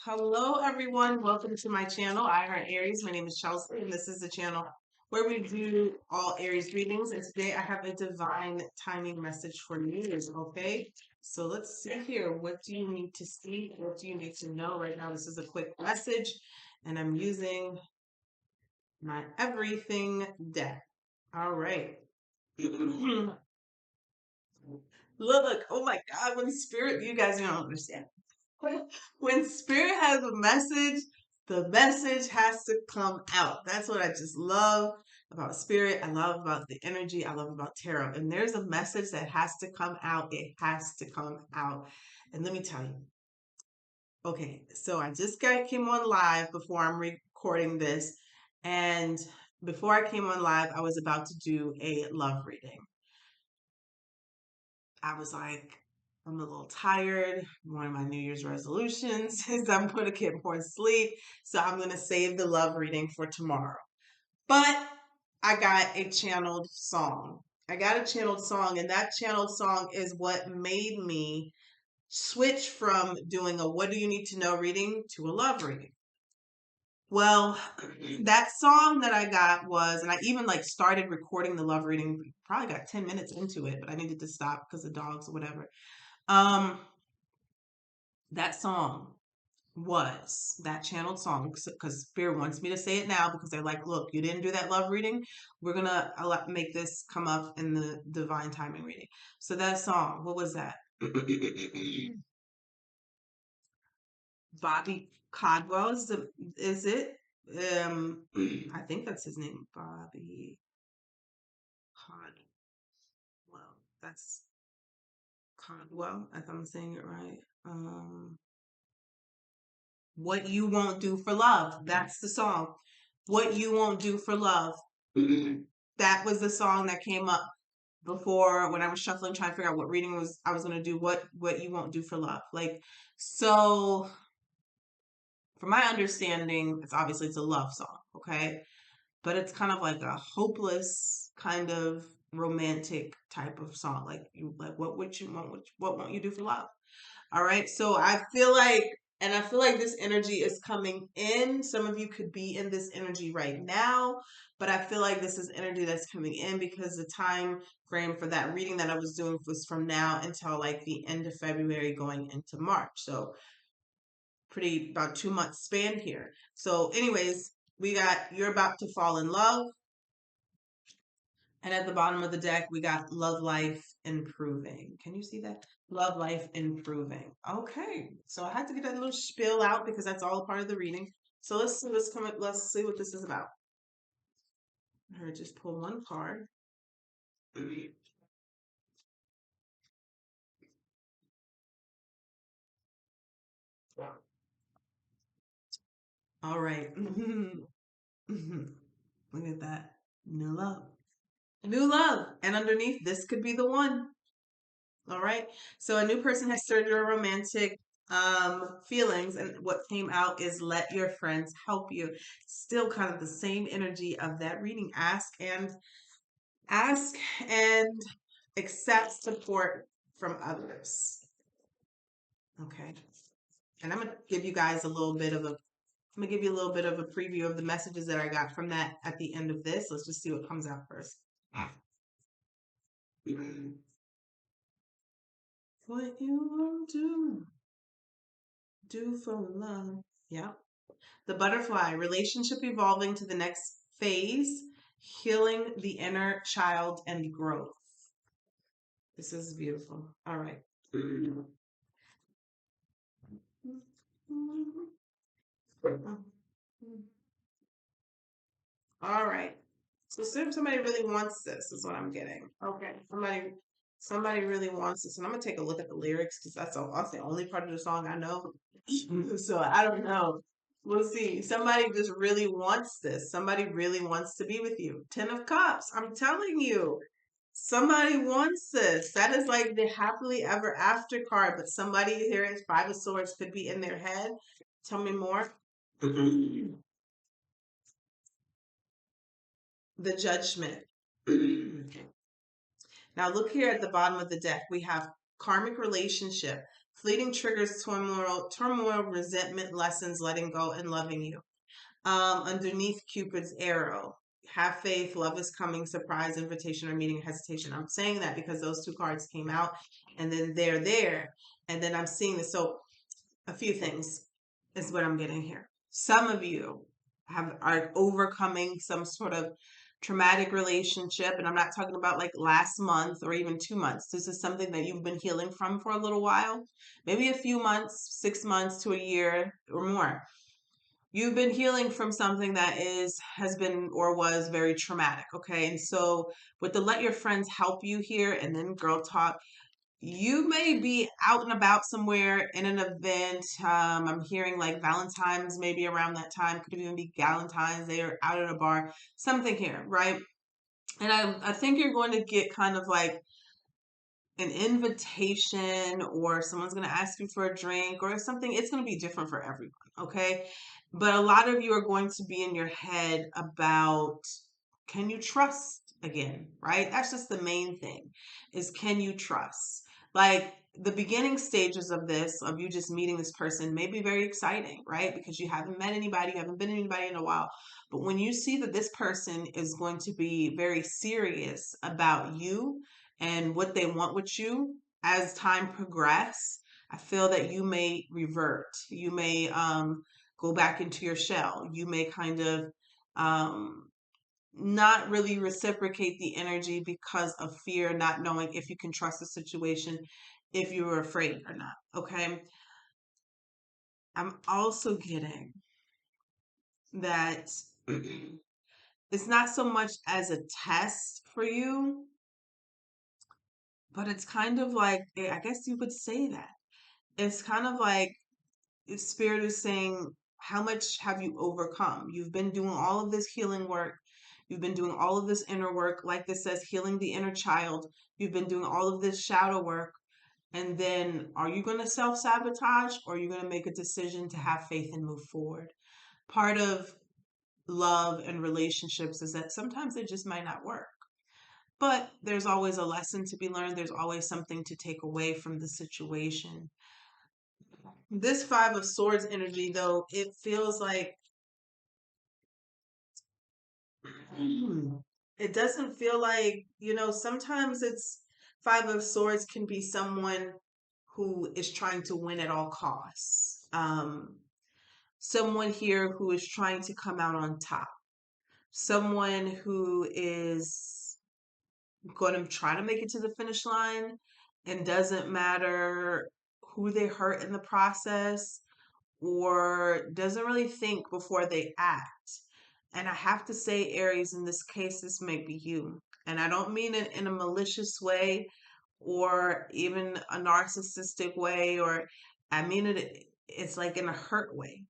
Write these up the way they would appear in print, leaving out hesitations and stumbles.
Hello, everyone. Welcome to my channel, I Heart Aries. My name is Chelsea, and this is the channel where we do all Aries readings. And today I have a divine timing message for you. Okay, so let's see here. What do you need to see? What do you need to know right now? This is a quick message, and I'm using my everything deck. All right. Look, oh my God, when spirit, you guys don't understand. When spirit has a message, the message has to come out. That's what I just love about spirit. I love about the energy. I love about tarot. And there's a message that has to come out. It has to come out. And let me tell you. Okay, so I just came on live before I'm recording this. And before I came on live, I was about to do a love reading. I was like, I'm a little tired. One of my New Year's resolutions is I'm going to get more sleep. So I'm going to save the love reading for tomorrow. But I got a channeled song. I got a channeled song, and that channeled song is what made me switch from doing a what do you need to know reading to a love reading. Well, that song that I got was, and I even like started recording the love reading, probably got 10 minutes into it, but I needed to stop because of dogs or whatever. That song was that channeled song because Spirit wants me to say it now because they're like, look, you didn't do that love reading. We're going to make this come up in the divine timing reading. So that song, what was that? Bobby Caldwell is it? I think that's his name, Bobby Caldwell. That's Caldwell, if I'm saying it right. What You Won't Do for Love. That's the song. What You Won't Do for Love. That was the song that came up before when I was shuffling, trying to figure out what reading I was going to do. What You Won't Do for Love. Like, so from my understanding, it's a love song, okay? But it's kind of like a hopeless kind of romantic type of song. Like what would you want? What won't you do for love? All right. So I feel like, and I feel like this energy is coming in. Some of you could be in this energy right now, but I feel like this is energy that's coming in because the time frame for that reading that I was doing was from now until like the end of February going into March. So pretty about 2 months span here. So anyways, we got You're About to Fall in Love. And at the bottom of the deck, we got Love Life Improving. Can you see that? Love Life Improving. Okay. So I had to get that little spiel out because that's all a part of the reading. So let's see what this is about. I heard just pull one card. All right. Look at that. New love. New love. And underneath, this could be the one. All right. So a new person has stirred your romantic feelings, and what came out is let your friends help you. Still kind of the same energy of that reading. Ask and accept support from others. Okay. And I'm gonna give you guys a little bit of a I'm gonna give you a little bit of a preview of the messages that I got from that at the end of this. Let's just see what comes out first. What you won't do for love. Yeah. The butterfly, relationship evolving to the next phase, healing the inner child and growth. This is beautiful. All right. All right. So somebody really wants this is what I'm getting. Okay. Somebody really wants this. And I'm gonna take a look at the lyrics because that's the only part of the song I know. So I don't know. We'll see. Somebody just really wants this. Somebody really wants to be with you. 10 of Cups. I'm telling you. Somebody wants this. That is like the happily ever after card, but somebody here at 5 of Swords could be in their head. Tell me more. The Judgment. Now look here at the bottom of the deck. We have karmic relationship, Fleeting triggers, turmoil, resentment, lessons, letting go, and loving you. Underneath Cupid's arrow, have faith, love is coming, surprise, invitation, or meeting, hesitation. I'm saying that because those two cards came out and then they're there. And then I'm seeing this. So a few things is what I'm getting here. Some of you are overcoming some sort of traumatic relationship, and I'm not talking about like last month or even 2 months. This is something that you've been healing from for a little while, maybe a few months, 6 months to a year or more. You've been healing from something that has been or was very traumatic, okay? And so with the let your friends help you here and then girl talk, you may be out and about somewhere in an event. I'm hearing like Valentine's maybe around that time, could even be Galentine's Day or out at a bar, something here, right? And I think you're going to get kind of like an invitation, or someone's going to ask you for a drink or something. It's going to be different for everyone, okay? But a lot of you are going to be in your head about, can you trust again, right? That's just the main thing, is can you trust? Like the beginning stages of this, of you just meeting this person, may be very exciting, right? Because you haven't met anybody, you haven't been anybody in a while. But when you see that this person is going to be very serious about you and what they want with you as time progress, I feel that you may revert. You may go back into your shell. You may kind of um, not really reciprocate the energy because of fear, not knowing if you can trust the situation, if you were afraid or not. Okay. I'm also getting that it's not so much as a test for you, but it's kind of like, I guess you could say that. It's kind of like Spirit is saying, how much have you overcome? You've been doing all of this healing work. You've been doing all of this inner work. Like this says, healing the inner child. You've been doing all of this shadow work. And then are you going to self-sabotage, or are you going to make a decision to have faith and move forward? Part of love and relationships is that sometimes they just might not work. But there's always a lesson to be learned. There's always something to take away from the situation. This Five of Swords energy, though, it feels like it doesn't feel like, sometimes it's Five of Swords can be someone who is trying to win at all costs. Someone here who is trying to come out on top. Someone who is going to try to make it to the finish line, and doesn't matter who they hurt in the process, or doesn't really think before they act. And I have to say, Aries, in this case, this may be you. And I don't mean it in a malicious way or even a narcissistic way, or I mean it's like in a hurt way.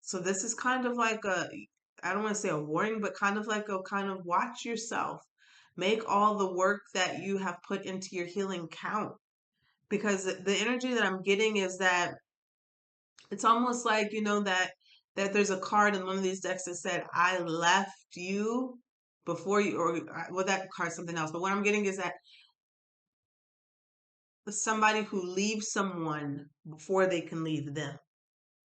So this is kind of like I don't want to say a warning, but kind of like a kind of watch yourself. Make all the work that you have put into your healing count. Because the energy that I'm getting is that it's almost like, that there's a card in one of these decks that said, I left you before you, or well, that card's something else. But what I'm getting is that somebody who leaves someone before they can leave them.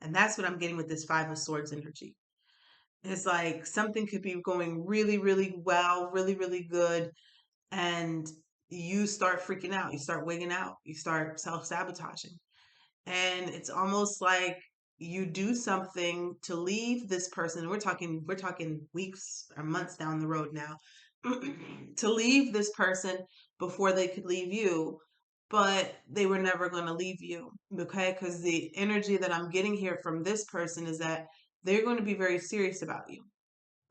And that's what I'm getting with this Five of Swords energy. It's like something could be going really, really well, really, really good. And you start freaking out. You start wigging out. You start self-sabotaging. And it's almost like you do something to leave this person. We're talking weeks or months down the road now. To leave this person before they could leave you, but they were never going to leave you, okay? Because the energy that I'm getting here from this person is that they're going to be very serious about you,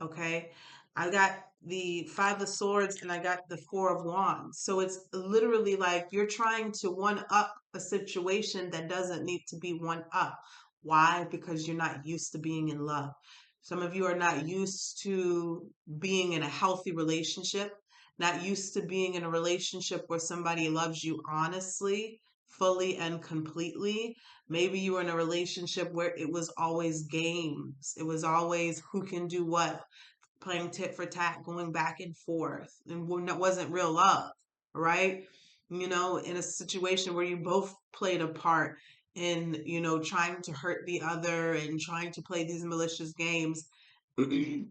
okay? I got the Five of Swords and I got the Four of Wands. So it's literally like you're trying to one up a situation that doesn't need to be one up. Why? Because you're not used to being in love. Some of you are not used to being in a healthy relationship, not used to being in a relationship where somebody loves you honestly, fully, and completely. Maybe you were in a relationship where it was always games. It was always who can do what, playing tit for tat, going back and forth, and that wasn't real love, right? in a situation where you both played a part in, trying to hurt the other and trying to play these malicious games. And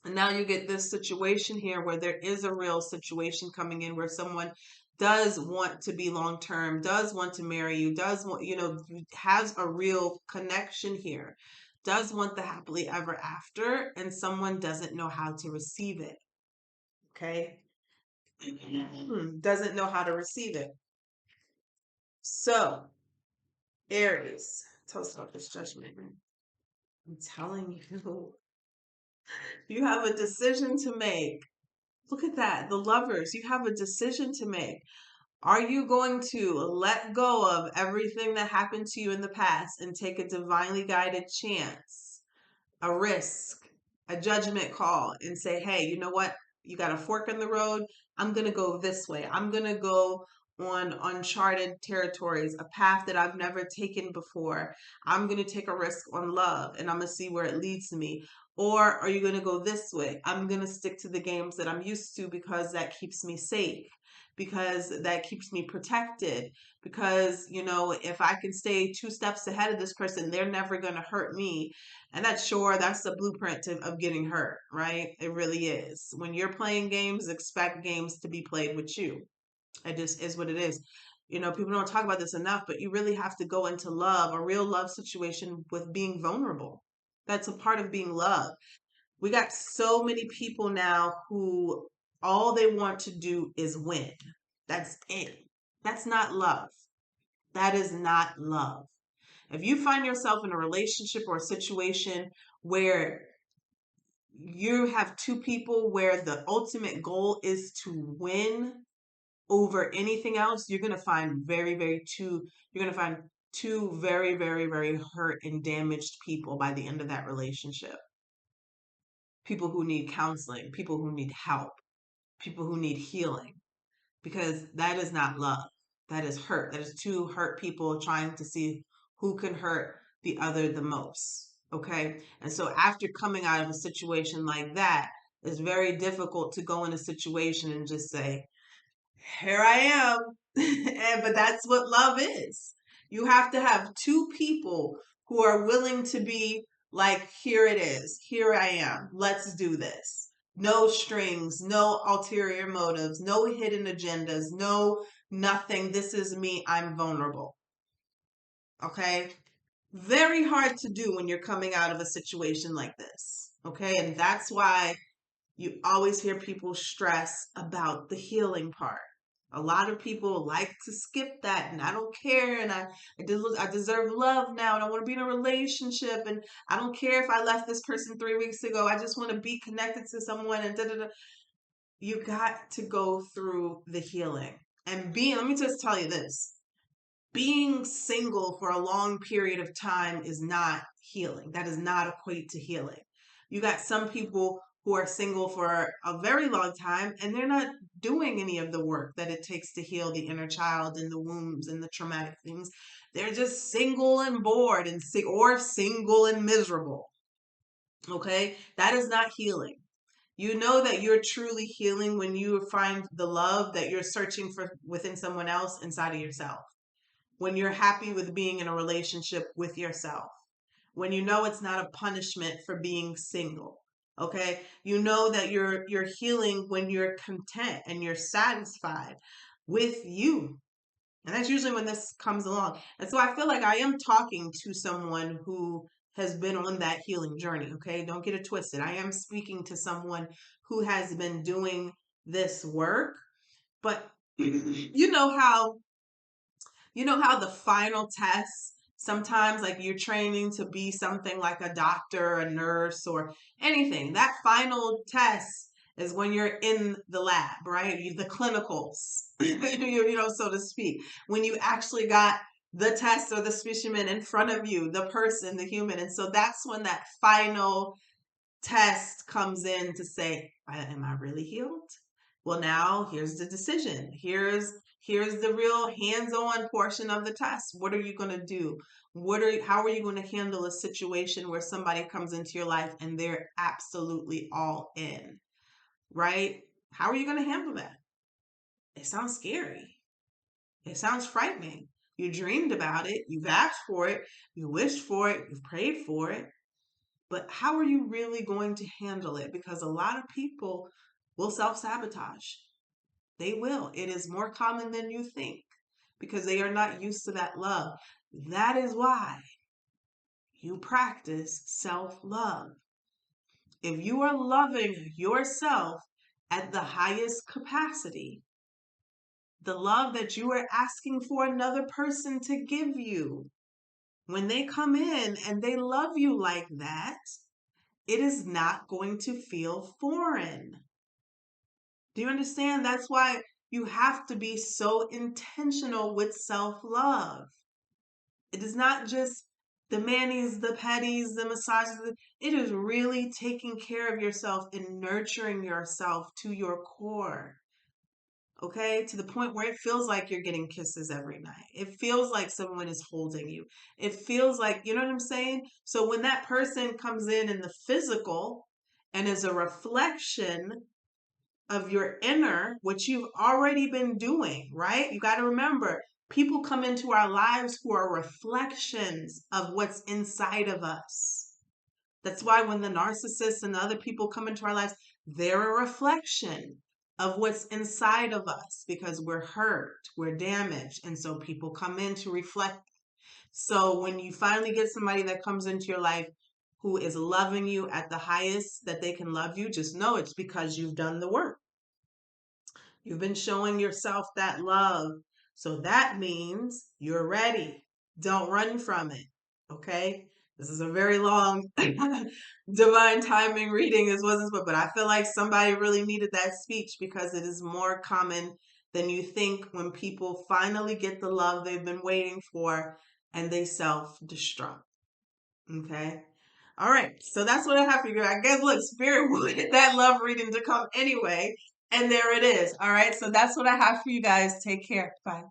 now you get this situation here where there is a real situation coming in where someone does want to be long term, does want to marry you, does want, has a real connection here, does want the happily ever after, and someone doesn't know how to receive it. Okay. Doesn't know how to receive it. So, Aries, tell us about this judgment. I'm telling you, you have a decision to make. Look at that. The lovers, you have a decision to make. Are you going to let go of everything that happened to you in the past and take a divinely guided chance, a risk, a judgment call, and say, hey, you know what? You got a fork in the road. I'm going to go this way. I'm going to go on uncharted territories, a path that I've never taken before. I'm going to take a risk on love and I'm going to see where it leads me. Or are you going to go this way? I'm going to stick to the games that I'm used to because that keeps me safe, because that keeps me protected, because, if I can stay 2 steps ahead of this person, they're never going to hurt me. And that's the blueprint of getting hurt, right? It really is. When you're playing games, expect games to be played with you. It just is what it is. People don't talk about this enough, but you really have to go into love, a real love situation, with being vulnerable. That's a part of being loved. We got so many people now who all they want to do is win. That's it. That's not love. That is not love. If you find yourself in a relationship or a situation where you have 2 people where the ultimate goal is to win over anything else, you're going to find you're going to find 2 very, very, very hurt and damaged people by the end of that relationship. People who need counseling, people who need help, people who need healing, because that is not love. That is hurt. That is 2 hurt people trying to see who can hurt the other the most. Okay. And so after coming out of a situation like that, it's very difficult to go in a situation and just say, here I am. But that's what love is. You have to have 2 people who are willing to be like, here it is. Here I am. Let's do this. No strings, no ulterior motives, no hidden agendas, no nothing. This is me. I'm vulnerable. Okay. Very hard to do when you're coming out of a situation like this. Okay. And that's why you always hear people stress about the healing part. A lot of people like to skip that, and I don't care, and I deserve love now, and I want to be in a relationship, and I don't care if I left this person 3 weeks ago. I just want to be connected to someone, and da da da. You got to go through the healing. And let me just tell you this. Being single for a long period of time is not healing. That does not equate to healing. You got some people who are single for a very long time and they're not doing any of the work that it takes to heal the inner child and the wounds and the traumatic things. They're just single and bored or single and miserable. Okay? That is not healing. You know that you're truly healing when you find the love that you're searching for within someone else inside of yourself. When you're happy with being in a relationship with yourself. When you know it's not a punishment for being single. Okay? You know that you're healing when you're content and you're satisfied with you. And that's usually when this comes along. And so I feel like I am talking to someone who has been on that healing journey. Okay? Don't get it twisted. I am speaking to someone who has been doing this work. But you know how the final test, sometimes like you're training to be something like a doctor, a nurse, or anything. That final test is when you're in the lab, right? The clinicals, so to speak. When you actually got the test or the specimen in front of you, the person, the human. And so that's when that final test comes in to say, am I really healed? Well, now here's the decision. Here's the real hands-on portion of the test. What are you going to do? How are you going to handle a situation where somebody comes into your life and they're absolutely all in, right? How are you going to handle that? It sounds scary. It sounds frightening. You dreamed about it, you've asked for it, you wished for it, you've prayed for it, but how are you really going to handle it? Because a lot of people will self-sabotage. They will. It is more common than you think because they are not used to that love. That is why you practice self-love. If you are loving yourself at the highest capacity, the love that you are asking for another person to give you, when they come in and they love you like that, it is not going to feel foreign. Do you understand? That's why you have to be so intentional with self-love. It is not just the manis, the petties, the massages. It is really taking care of yourself and nurturing yourself to your core. Okay, to the point where it feels like you're getting kisses every night. It feels like someone is holding you. It feels like, you know what I'm saying? So when that person comes in the physical and is a reflection of your inner, what you've already been doing, right? You got to remember, people come into our lives who are reflections of what's inside of us. That's why when the narcissists and the other people come into our lives, they're a reflection of what's inside of us because we're hurt, we're damaged. And so people come in to reflect. So when you finally get somebody that comes into your life who is loving you at the highest that they can love you, just know it's because you've done the work. You've been showing yourself that love. So that means you're ready. Don't run from it. Okay? This is a very long divine timing reading. This wasn't, but I feel like somebody really needed that speech because it is more common than you think when people finally get the love they've been waiting for and they self-destruct. Okay? All right, so that's what I have for you. I guess, look, Spirit wanted that love reading to come anyway, and there it is. All right, so that's what I have for you guys. Take care. Bye.